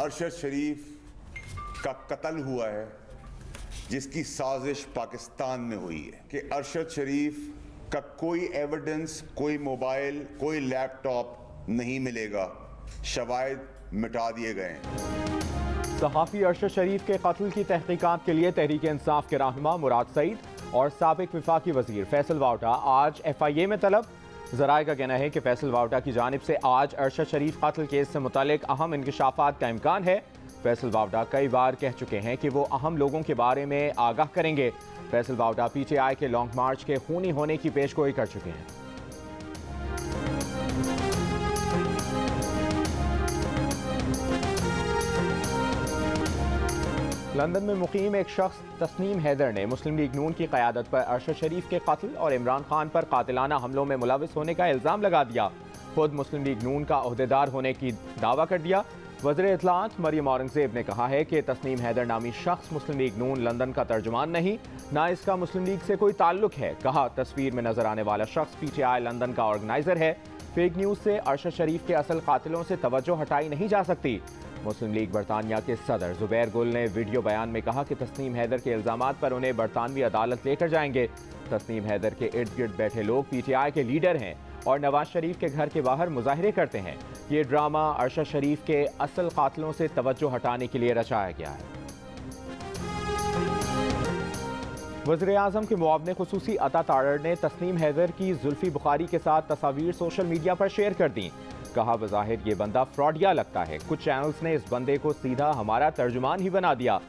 अरशद शरीफ का कत्ल हुआ है जिसकी साजिश पाकिस्तान में हुई है कि अरशद शरीफ का कोई एविडेंस, कोई मोबाइल, कोई लैपटॉप नहीं मिलेगा, शवाहिद मिटा दिए गए हैं। सहाफ़ी अरशद शरीफ के कत्ल की तहकीकात के लिए तहरीक इंसाफ के रहनुमा मुराद सईद और साबिक विफाकी वजीर फैसल वावटा आज FIA में तलब। ज़राए का कहना है कि फैसल वावटा की जानिब से आज अरशद शरीफ कत्ल केस से मुतालिक अहम इंकशाफात का इम्कान है। फैसल वावटा कई बार कह चुके हैं कि वो अहम लोगों के बारे में आगाह करेंगे। फैसल वावटा PTI के लॉन्ग मार्च के खूनी होने की पेशगोई कर चुके हैं। लंदन में मुकीम एक शख्स तस्नीम हैदर ने मुस्लिम लीग नून की क़यादत पर अरशद शरीफ के कत्ल और इमरान खान पर कातिलाना हमलों में मुलविस होने का इल्ज़ाम लगा दिया। खुद मुस्लिम लीग नून का ओहदेदार होने की दावा कर दिया। वज़ीर इत्तलाआत मरियम औरंगज़ेब ने कहा है कि तस्नीम हैदर नामी शख्स मुस्लिम लीग नून लंदन का तर्जुमान नहीं, ना इसका मुस्लिम लीग से कोई ताल्लुक है। कहा, तस्वीर में नजर आने वाला शख्स PTI लंदन का ऑर्गेनाइजर है। फेक न्यूज़ से अरशद शरीफ के असल कातिलों से तवज्जो हटाई नहीं जा सकती। मुस्लिम लीग बरतानिया के सदर जुबैर गुल ने वीडियो बयान में कहा कि तस्नीम हैदर के इल्ज़ामात पर उन्हें बरतानवी अदालत लेकर जाएंगे। तस्नीम हैदर के इर्द गिर्द बैठे लोग PTI के लीडर हैं और नवाज शरीफ के घर के बाहर मुजाहरे करते हैं। ये ड्रामा अरशद शरीफ के असल कातिलों से तवज्जो हटाने के लिए रचाया गया है। वज़ीर-ए-आज़म के मुआविन खुसूसी अता तारड़ ने तस्नीम हैदर की जुल्फी बुखारी के साथ तस्वीर सोशल मीडिया पर शेयर कर दी। कहा, बज़ाहिर ये बंदा फ्रॉडिया लगता है। कुछ चैनल्स ने इस बंदे को सीधा हमारा तर्जुमान ही बना दिया।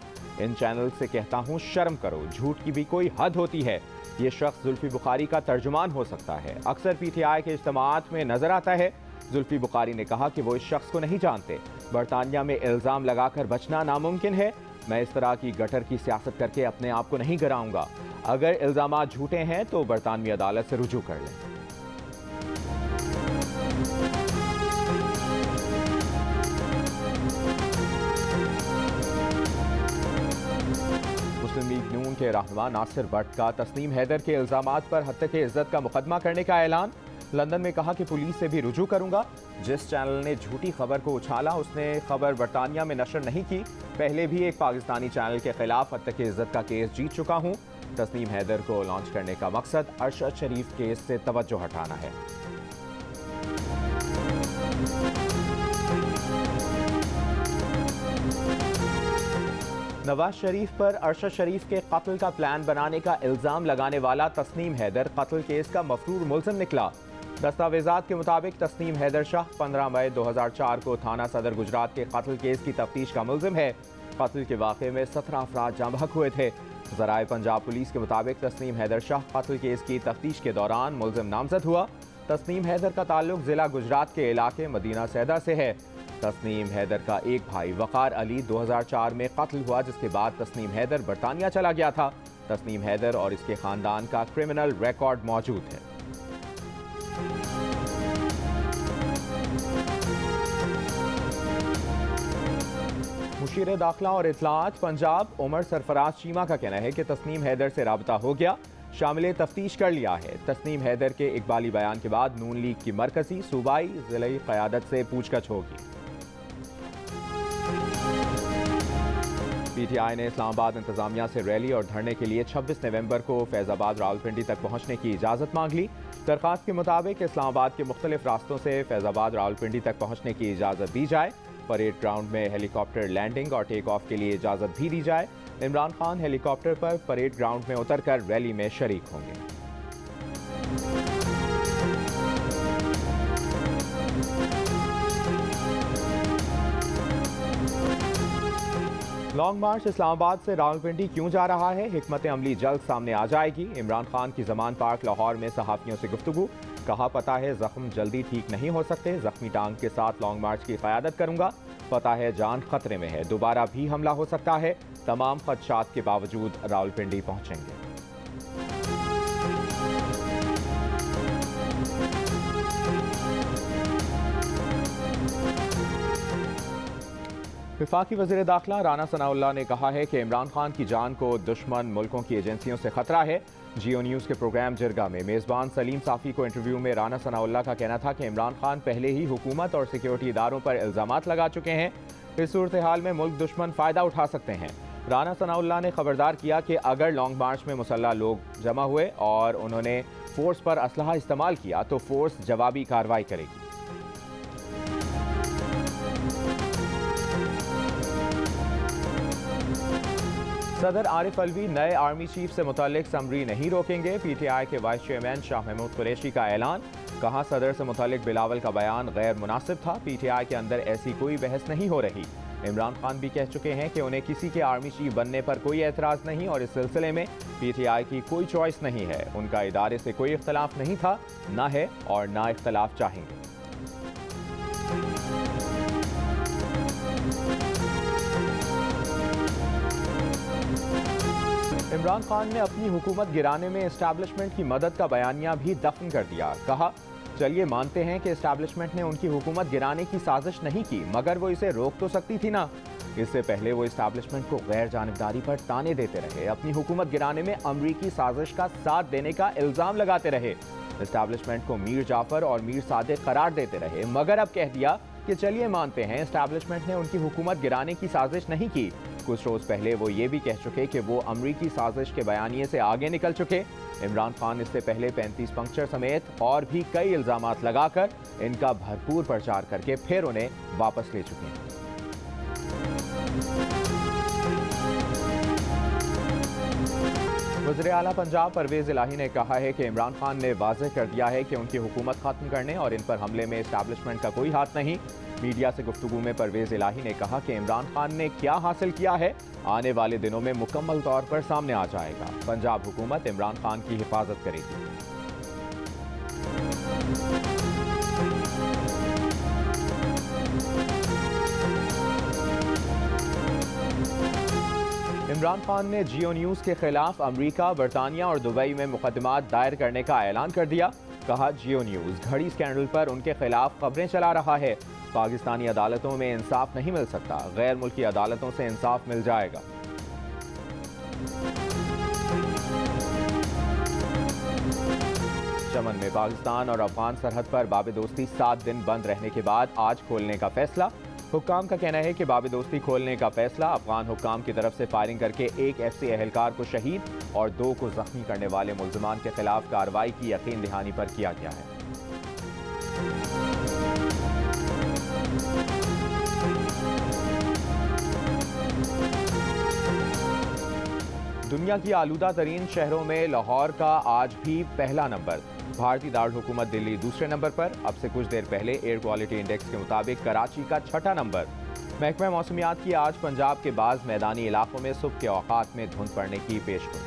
इन चैनल से कहता हूँ शर्म करो, झूठ की भी कोई हद होती है। ये शख्स जुल्फी बुखारी का तर्जुमान हो सकता है। अक्सर PTI के इज्तिमाआत में नजर आता है। जुल्फी बुखारी ने कहा कि वो इस शख्स को नहीं जानते। बरतानिया में इल्ज़ाम लगाकर बचना नामुमकिन है। मैं इस तरह की गटर की सियासत करके अपने आप को नहीं गिराऊंगा। अगर इल्ज़ामात झूठे हैं तो बरतानवी अदालत से रुजू कर लें। मुस्लिम लीग नून के रहनुमा नासिर भट्ट का तस्नीम हैदर के इल्ज़ामात पर हत्या के इज्जत का मुकदमा करने का ऐलान। लंदन में कहा कि पुलिस से भी रुजू करूंगा। जिस चैनल ने झूठी खबर को उछाला उसने खबर बरतानिया में नशर नहीं की। पहले भी एक पाकिस्तानी चैनल के खिलाफ हत्या की इज्जत का केस जीत चुका हूं। तस्नीम हैदर को लॉन्च करने का मकसद अरशद शरीफ केस से तवज्जो हटाना है। नवाज शरीफ पर अरशद शरीफ के कत्ल का प्लान बनाने का इल्ज़ाम लगाने वाला तस्नीम हैदर कत्ल केस का मफरूर मुल्ज़िम निकला। दस्तावेज़ात के मुताबिक तस्नीम हैदर शाह 15 मई 2004 को थाना सदर गुजरात के कत्ल केस की तफ्तीश का मुल्ज़िम है। कत्ल के वाक़े में 17 अफराद जाँ बहक हुए थे। ज़राए पंजाब पुलिस के मुताबिक तस्नीम हैदर शाह कत्ल केस की तफ्तीश के दौरान मुल्ज़िम नामज़द हुआ। तस्नीम हैदर का ताल्लुक ज़िला गुजरात के इलाके मदीना सैदा से है। तस्नीम हैदर का एक भाई वक़ार अली 2004 में कत्ल हुआ, जिसके बाद तस्नीम हैदर बरतानिया चला गया था। तस्नीम हैदर और इसके ख़ानदान का क्रिमिनल रिकॉर्ड मौजूद है। मुशीर दाखिला और इत्तलाआत पंजाब उमर सरफराज चीमा का कहना है कि तस्नीम हैदर से राबता हो गया, शामिल तफ्तीश कर लिया है। तस्नीम हैदर के इकबाली बयान के बाद नून लीग की मरकजी सूबाई ज़िलाई क़यादत से पूछताछ होगी। PTI ने इस्लामाबाद इंतजामिया से रैली और धरने के लिए 26 नवंबर को फैज़ाबाद रावलपिंडी तक पहुंचने की इजाज़त मांग ली। दरख्वास्त के मुताबिक इस्लामाबाद के मुख्तलिफ रास्तों से फैज़ाबाद रावलपिंडी तक पहुंचने की इजाज़त दी जाए। परेड ग्राउंड में हेलीकॉप्टर लैंडिंग और टेक ऑफ के लिए इजाज़त भी दी जाए। इमरान खान हेलीकॉप्टर पर परेड ग्राउंड में उतरकर रैली में शरीक होंगे। लॉन्ग मार्च इस्लामाबाद से रावलपिंडी क्यों जा रहा है, हिकमत अमली जल्द सामने आ जाएगी। इमरान खान की जमान पार्क लाहौर में सहाफ़ियों से गुफ्तगू। कहा, पता है जख्म जल्दी ठीक नहीं हो सकते, जख्मी टांग के साथ लॉन्ग मार्च की क़यादत करूंगा। पता है जान खतरे में है, दोबारा भी हमला हो सकता है। तमाम खदशात के बावजूद रावलपिंडी पहुंचेंगे। वफाकी वज़ीर दाखिला राना सनाउल्लाह ने कहा है कि इमरान खान की जान को दुश्मन मुल्कों की एजेंसियों से खतरा है। जियो न्यूज़ के प्रोग्राम जिरगा में मेज़बान सलीम साफ़ी को इंटरव्यू में राना सनाउल्लाह का कहना था कि इमरान खान पहले ही हुकूमत और सिक्योरिटी इदारों पर इल्ज़ामात लगा चुके हैं। इस सूरत हाल में मुल्क दुश्मन फ़ायदा उठा सकते हैं। राना सनाउल्लाह ने खबरदार किया कि अगर लॉन्ग मार्च में मुसल्लह लोग जमा हुए और उन्होंने फोर्स पर असलहा इस्तेमाल किया तो फोर्स जवाबी कार्रवाई करेगी। सदर आरिफ अलवी नए आर्मी चीफ से मुतालिक समरी नहीं रोकेंगे। PTI के वाइस चेयरमैन शाह महमूद कुरैशी का ऐलान। कहा, सदर से मुतालिक बिलावल का बयान गैर मुनासिब था। PTI के अंदर ऐसी कोई बहस नहीं हो रही। इमरान खान भी कह चुके हैं कि उन्हें किसी के आर्मी चीफ बनने पर कोई एतराज़ नहीं और इस सिलसिले में PTI की कोई चॉइस नहीं है। उनका इदारे से कोई इख्तलाफ नहीं था, ना है और ना इख्तलाफ चाहेंगे। इमरान खान ने अपनी हुकूमत गिराने में एस्टैब्लिशमेंट की मदद का बयानिया भी दफन कर दिया। कहा, चलिए मानते हैं कि एस्टैब्लिशमेंट ने उनकी हुकूमत गिराने की साजिश नहीं की, मगर वो इसे रोक तो सकती थी ना। इससे पहले वो एस्टैब्लिशमेंट को गैर जानिबदारी पर ताने देते रहे, अपनी हुकूमत गिराने में अमरीकी साजिश का साथ देने का इल्ज़ाम लगाते रहे, एस्टैब्लिशमेंट को मीर जाफर और मीर सादिक करार देते रहे, मगर अब कह दिया कि चलिए मानते हैं एस्टैब्लिशमेंट ने उनकी हुकूमत गिराने की साजिश नहीं की। कुछ रोज पहले वो ये भी कह चुके कि वो अमरीकी साजिश के बयानिए से आगे निकल चुके। इमरान खान इससे पहले 35 पंक्चर समेत और भी कई इल्जामात लगाकर इनका भरपूर प्रचार करके फिर उन्हें वापस ले चुके हैं। वज़ीर आला पंजाब परवेज़ इलाही ने कहा है कि इमरान खान ने वाज़ेह कर दिया है कि उनकी हुकूमत खत्म करने और इन पर हमले में एस्टैब्लिशमेंट का कोई हाथ नहीं। मीडिया से गुफ्तगू में परवेज़ इलाही ने कहा कि इमरान खान ने क्या हासिल किया है आने वाले दिनों में मुकम्मल तौर पर सामने आ जाएगा। पंजाब हुकूमत इमरान खान की हिफाजत करेगी। इमरान खान ने जियो न्यूज़ के खिलाफ अमरीका, बरतानिया और दुबई में मुकदमात दायर करने का ऐलान कर दिया। कहा, जियो न्यूज़ घड़ी स्कैंडल पर उनके खिलाफ खबरें चला रहा है। पाकिस्तानी अदालतों में इंसाफ नहीं मिल सकता, गैर मुल्की अदालतों से इंसाफ मिल जाएगा। चमन में पाकिस्तान और अफगान सरहद पर बाब-ए-दोस्ती 7 दिन बंद रहने के बाद आज खोलने का फैसला। हुक्काम का कहना है कि बाब-ए-दोस्ती खोलने का फैसला अफगान हुक्काम की तरफ से फायरिंग करके एक FC एहलकार को शहीद और 2 को जख्मी करने वाले मुल्ज़िमान के खिलाफ कार्रवाई की यकीन दहानी पर किया गया है। दुनिया की आलूदा तरीन शहरों में लाहौर का आज भी पहला नंबर, भारतीय दारुल हुकूमत दिल्ली दूसरे नंबर पर। अब से कुछ देर पहले एयर क्वालिटी इंडेक्स के मुताबिक कराची का छठा नंबर। महकमा मौसमियात की आज पंजाब के बाज़ मैदानी इलाकों में सुबह के औकात में धुंध पड़ने की पेशगोई।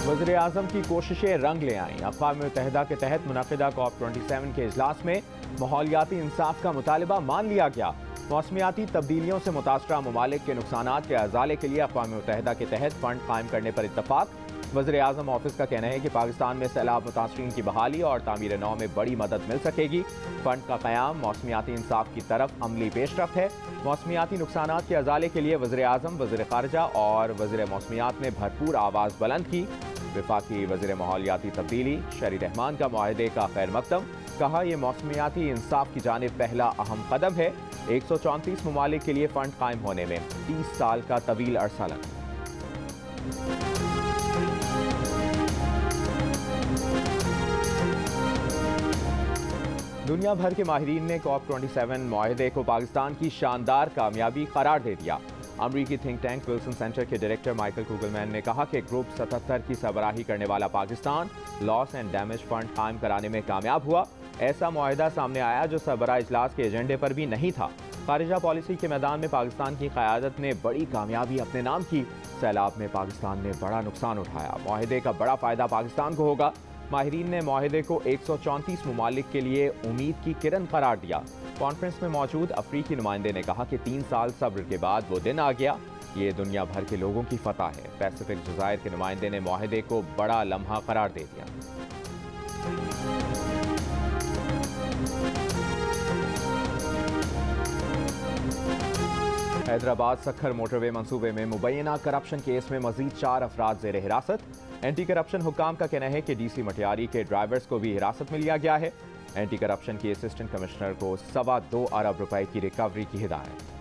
वज़ीर आज़म की कोशिशें रंग ले आईं। अक़वाम मुत्तहिदा के तहत मुनक़िदा COP27 के इजलास में माहौलियाती इंसाफ का मुतालबा मान लिया गया। मौसमियाती तब्दीलियों से मुतासरा ममालिक के नुकसानात के अज़ाले के लिए अक़वाम मुत्तहिदा के तहत फंड कायम करने पर इत्तफाक। वज़ीर आज़म ऑफिस का कहना है कि पाकिस्तान में सैलाब मुतासरीन की बहाली और तामीर नौ में बड़ी मदद मिल सकेगी। फंड का क़याम मौसमियाती इंसाफ की तरफ अमली पेशरफ्त है। मौसमियाती नुकसानात के अज़ाले के लिए वज़ीर आज़म, वज़ीर ख़ारिजा और वज़ीर मौसमियात ने भरपूर आवाज़ बुलंद की। वफाकी वज़ीर माहौलियाती तब्दीली शरी रहमान का मुआहदे का खैर मकदम। कहा, यह मौसमियाती इंसाफ की जानिब पहला अहम कदम है। 134 ममालिक के लिए फंड कायम होने में 30 साल का तवील अरसा लगा। दुनिया भर के माहिरीन ने COP27 मुआहदे को पाकिस्तान की शानदार कामयाबी करार दे दिया। अमरीकी थिंक टैंक विल्सन सेंटर के डायरेक्टर माइकल कुगलमैन ने कहा कि ग्रुप 77 की सरबराही करने वाला Pakistan loss and damage fund कायम कराने में कामयाब हुआ। ऐसा मुआहदा सामने आया जो सरबराह इजलास के एजेंडे पर भी नहीं था। खारिजा पॉलिसी के मैदान में पाकिस्तान की क़यादत ने बड़ी कामयाबी अपने नाम की। सैलाब में पाकिस्तान ने बड़ा नुकसान उठाया। मुआहदे का बड़ा फ़ायदा पाकिस्तान को होगा। माहिरीन ने मुआहदे को 134 ममालिक के लिए उम्मीद की किरण करार दिया। कॉन्फ्रेंस में मौजूद अफ्रीकी नुमाइंदे ने कहा कि 3 साल सब्र के बाद वो दिन आ गया। ये दुनिया भर के लोगों की फतह है। पैसिफिक जज़ायर के नुमाइंदे ने मुआहदे को बड़ा लम्हा करार दे दिया। हैदराबाद सखर मोटरवे मंसूबे में मुबैना करप्शन केस में मजीद 4 अफराद ज़ेर हिरासत। एंटी करप्शन हुक्काम का कहना है कि DC मटियारी के ड्राइवर्स को भी हिरासत में लिया गया है। एंटी करप्शन की असिस्टेंट कमिश्नर को 2.25 अरब रुपए की रिकवरी की हिदायत।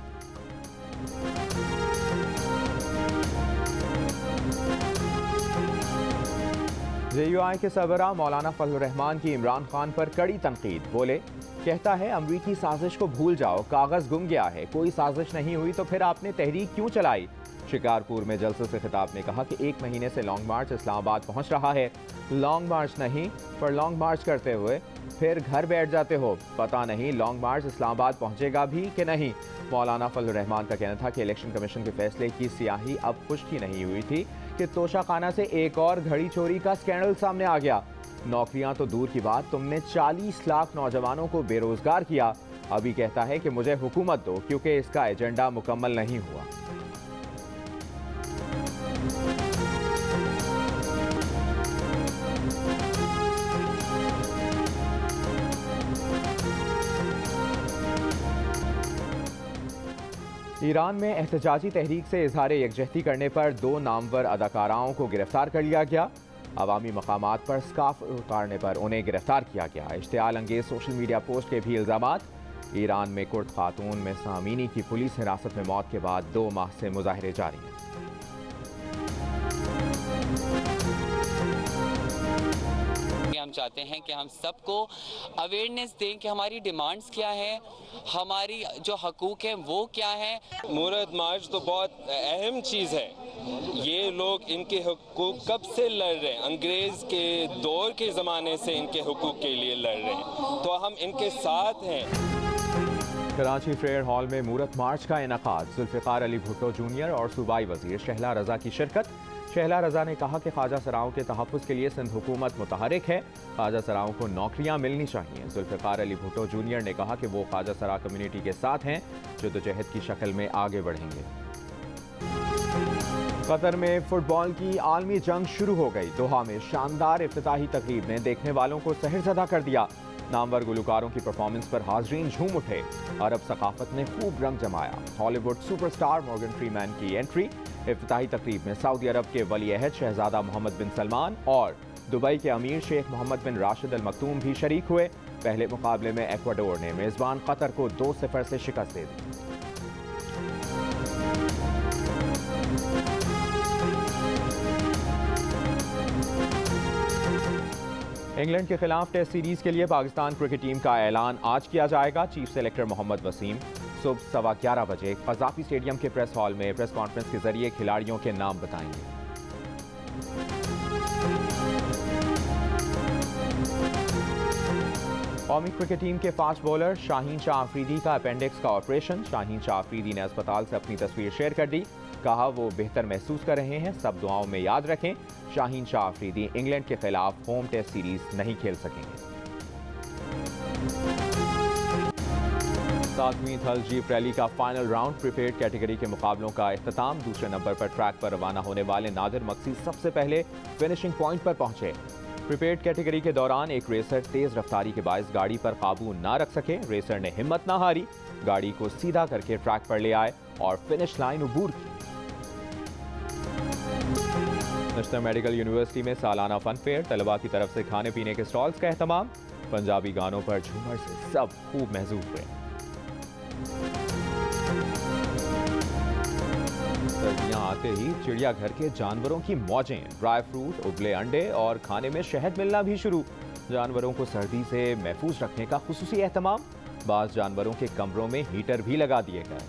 JUI के सरबराह मौलाना फजल रहमान की इमरान खान पर कड़ी तनकीद। बोले, कहता है अमरीकी साजिश को भूल जाओ, कागज गुम गया है, कोई साजिश नहीं हुई तो फिर आपने तहरीक क्यों चलाई। शिकारपुर में जलसे से खिताब में कहा कि 1 महीने से लॉन्ग मार्च इस्लामाबाद पहुंच रहा है। लॉन्ग मार्च नहीं पर लॉन्ग मार्च करते हुए फिर घर बैठ जाते हो, पता नहीं लॉन्ग मार्च इस्लामाबाद पहुंचेगा भी कि नहीं। मौलाना फजल रहमान का कहना था कि इलेक्शन कमीशन के फैसले की स्याही अब खुश्की नहीं हुई थी कि तोशाखाना से एक और घड़ी चोरी का स्कैंडल सामने आ गया। नौकरियां तो दूर की बात, तुमने 40 लाख नौजवानों को बेरोजगार किया। अभी कहता है कि मुझे हुकूमत दो क्योंकि इसका एजेंडा मुकम्मल नहीं हुआ। ईरान में एहतजाजी तहरीक से इजहार यकजहती करने पर 2 नामवर अदाकाराओं को गिरफ्तार कर लिया गया। अवामी मकामात पर स्कार्फ उतारने पर उन्हें गिरफ्तार किया गया। इश्तियाल अंगेज सोशल मीडिया पोस्ट के भी इल्जामात। ईरान में कुर्द खातून में सामीनी की पुलिस हिरासत में मौत के बाद 2 माह से मुजाहरे जारी हैं। हम चाहते हैं कि हम सबको अवेयरनेस दें कि हमारी डिमांड्स क्या है, हमारी जो हकूक हैं वो क्या है। मुहर्रम मार्च तो बहुत अहम चीज़ है। ये लोग इनके हकूक कब से लड़ रहे हैं, अंग्रेज़ के दौर के ज़माने से इनके हकूक के लिए लड़ रहे हैं, तो हम इनके साथ हैं। कराची फेयर हॉल में मुहर्रम मार्च का इनेकाद। जुल्फ़िकार अली भुट्टो जूनियर और सूबाई वज़ीर शहला रज़ा की शिरकत। शहला रज़ा ने कहा कि ख्वाजा सराओं के तहफ़्फ़ुज़ के लिए सिंध हुकूमत मुतहरिक है, ख्वाजा सराओं को नौकरियां मिलनी चाहिए। जुल्फ़िकार अली भुट्टो जूनियर ने कहा कि वो ख्वाजा सरा कम्युनिटी के साथ हैं, जद्दोजहद की शक्ल में आगे बढ़ेंगे। कतर में फुटबॉल की आलमी जंग शुरू हो गई। दोहा में शानदार इफ्तिताही तकरीब ने देखने वालों को सहरज़दा कर दिया। नामवर गुलकारों की परफॉर्मेंस पर हाज़रीन झूम उठे। अरब सकाफत ने खूब रंग जमाया। हॉलीवुड सुपरस्टार मॉर्गन फ्रीमैन की एंट्री। इफ्तिताही तकरीब में सऊदी अरब के वली अहद शहजादा मोहम्मद बिन सलमान और दुबई के अमीर शेख मोहम्मद बिन राशिद अल मकतूम भी शरीक हुए। पहले मुकाबले में एक्वाडोर ने मेज़बान कतर को 2-0 से शिकस्त दे दी। इंग्लैंड के खिलाफ टेस्ट सीरीज के लिए पाकिस्तान क्रिकेट टीम का ऐलान आज किया जाएगा। चीफ सेलेक्टर मोहम्मद वसीम सुबह 11:15 बजे क़ज़ाफ़ी स्टेडियम के प्रेस हॉल में प्रेस कॉन्फ्रेंस के जरिए खिलाड़ियों के नाम बताएंगे। कौमी क्रिकेट टीम के फास्ट बॉलर शाहीन शाह आफरीदी का अपेंडिक्स का ऑपरेशन। शाहीन शाह आफरीदी ने अस्पताल से अपनी तस्वीर शेयर कर दी। कहा वो बेहतर महसूस कर रहे हैं, सब दुआओं में याद रखें। शाहीन शाह आफरीदी इंग्लैंड के खिलाफ होम टेस्ट सीरीज नहीं खेल सकेंगे। 7वीं थल जीप रैली का फाइनल राउंड। प्रीपेड कैटेगरी के मुकाबलों का इख्तिताम। दूसरे नंबर पर ट्रैक पर रवाना होने वाले नादिर मक्सी सबसे पहले फिनिशिंग पॉइंट पर पहुंचे। प्रीपेड कैटेगरी के दौरान एक रेसर तेज रफ्तारी के बायस गाड़ी पर काबू न रख सके। रेसर ने हिम्मत न हारी, गाड़ी को सीधा करके ट्रैक पर ले आए और फिनिश लाइन अबूर की। नेशनल मेडिकल यूनिवर्सिटी में सालाना फन फेयर। तलबा की तरफ से खाने पीने के स्टॉल्स का एहतमाम। पंजाबी गानों पर झूमर से सब खूब महसूस हुए। सर्दियां आते ही चिड़ियाघर के जानवरों की मौजें। ड्राई फ्रूट, उबले अंडे और खाने में शहद मिलना भी शुरू। जानवरों को सर्दी से महफूज रखने का खुसूसी एहतमाम। बाज़ जानवरों के कमरों में हीटर भी लगा दिए गए।